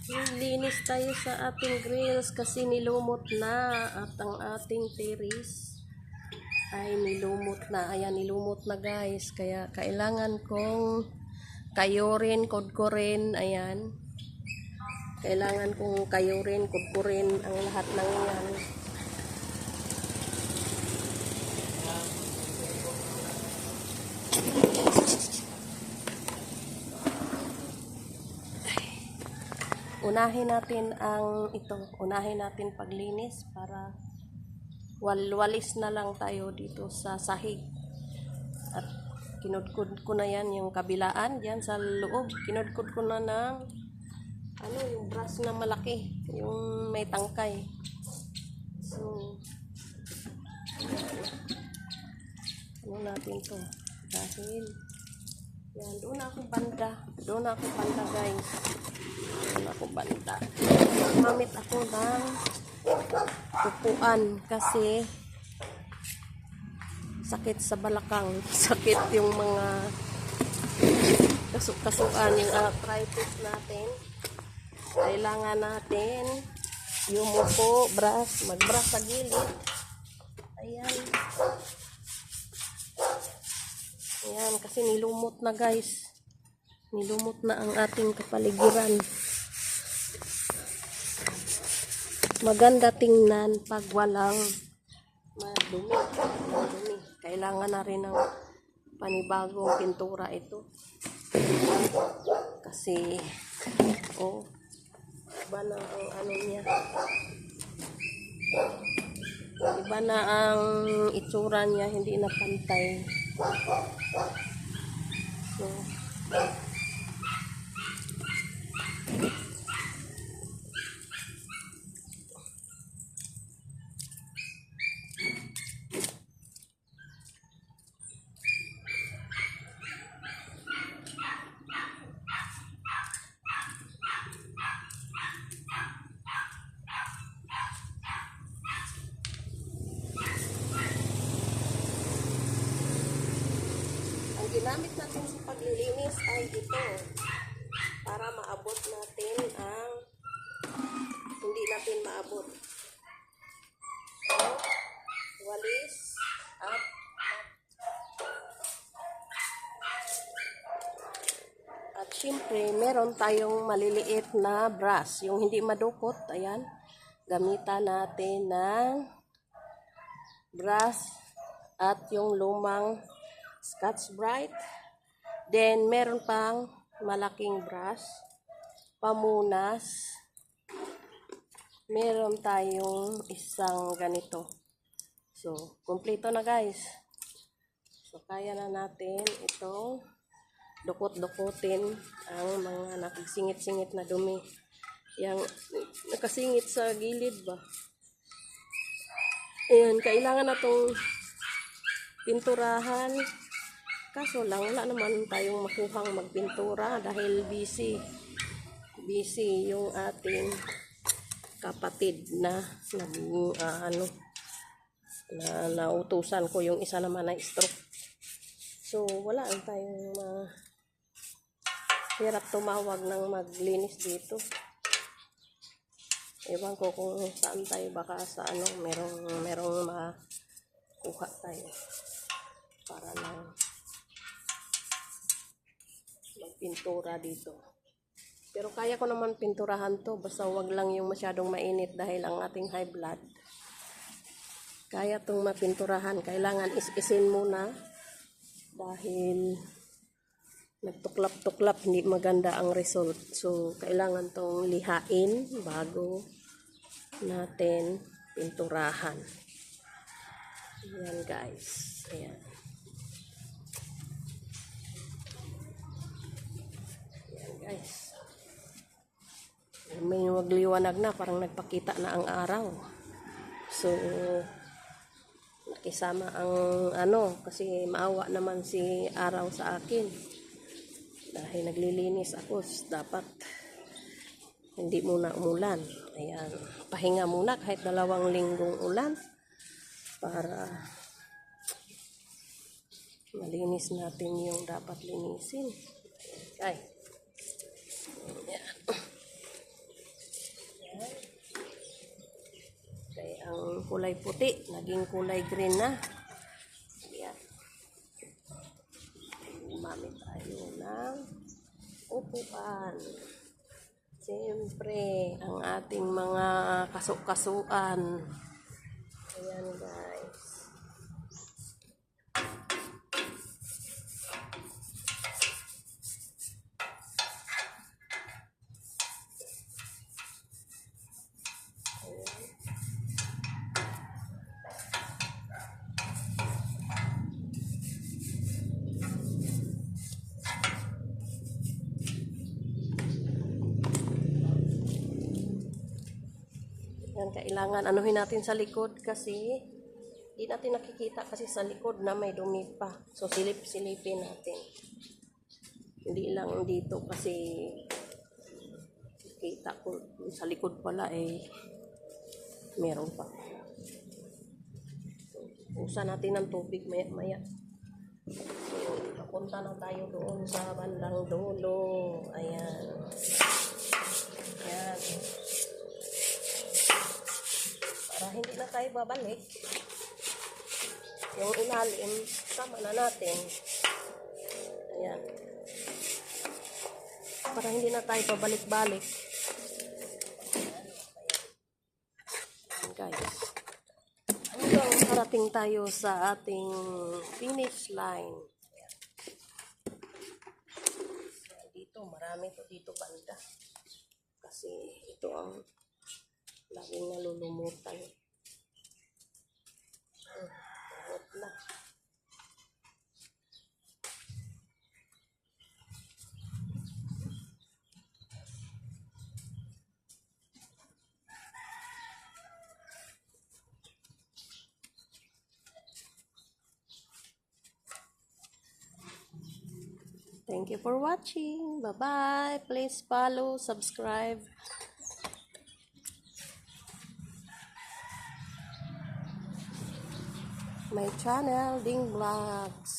Linis tayo sa ating grills kasi nilumot na at ang ating terrace ay nilumot na. Ayan, nilumot na guys. Kaya kailangan kong kayurin, kudkurin. Ayan. Kailangan kong kayurin, kudkurin ang lahat ng yan. Unahin natin unahin natin paglinis para walis na lang tayo dito sa sahig. At kinudkod ko na yan yung kabilaan diyan sa loob. Kinudkod ko na ng yung brush na malaki, yung may tangkay. So natin to dahil yan, doon ako banda guys. Mamit ako ng upuan kasi sakit sa balakang, sakit yung mga kasuan, yung arthritis natin. Kailangan natin yumuko, mag-brush sa gilid. Ayan, kasi nilumot na guys. Nilumot na ang ating kapaligiran. Maganda tingnan pag walang madumi. Kailangan na rin ng panibagong pintura ito. Kasi iba na ang niya. Iba na ang itsura niya, hindi na pantay. So, ginamit natin sa paglilinis ay ito para maabot natin ang hindi natin maabot. So, walis at syempre meron tayong maliliit na brush, yung hindi madukot. Ayan, gamitan natin ng brush at yung lumang Scotch-Brite. Then meron pang malaking brush, pamunas. Meron tayong isang ganito. So, kumpleto na guys. So, kaya na natin itong dukot-dukutin ang mga nakagsingit-singit na dumi. Yang nakasingit sa gilid ba? Ayan, kailangan na itong pinturahan. Kaso lang, wala naman tayong makuhang magpintura dahil busy yung ating kapatid na nautusan ko, yung isa naman na stroke. So, wala tayong hirap tumawag ng maglinis dito. Ewan ko kung saan tayo, baka sa merong makuha tayo para lang magpintura dito. Pero kaya ko naman pinturahan to, basta wag lang yung masyadong mainit dahil ang ating high blood. Kaya tong mapinturahan, kailangan is-isin muna dahil nagtuklap-tuklap, hindi maganda ang result. So, kailangan tong lihain bago natin pinturahan. Ayan guys. Ayan. Ayan guys. May magliwanag na, parang nagpakita na ang araw. So, nakisama ang kasi maawa naman si araw sa akin. Dahil naglilinis ako, dapat hindi muna umulan. Ayan, pahinga muna kahit 2 linggong ulan para malinis natin yung dapat linisin. Okay. Ayan. kulay puti, naging kulay green na. Ayan. Gumamit tayo ng upuan. Siyempre, ang ating mga kasukasuan. Ayan guys. Yan, kailangan anuhin natin sa likod kasi di natin nakikita kasi sa likod na may dumi pa. So silip-silipin natin. Hindi lang dito kasi kita ko sa likod pala meron pa. Usa natin ng tubig maya-maya. So, papunta na tayo doon sa bandang dulo. Ayan. Ayan. Para hindi na tayo babalik. Yung ilalim, sama na natin. Ayan. Para hindi na tayo pabalik-balik. Ayan guys. Hanggang harating tayo sa ating finish line. Ayan. Dito, marami to dito banda. Kasi ito ang laging nalulumutan. Lahot na. Thank you for watching. Bye-bye. Please follow, subscribe. My channel, Ding Vlogs.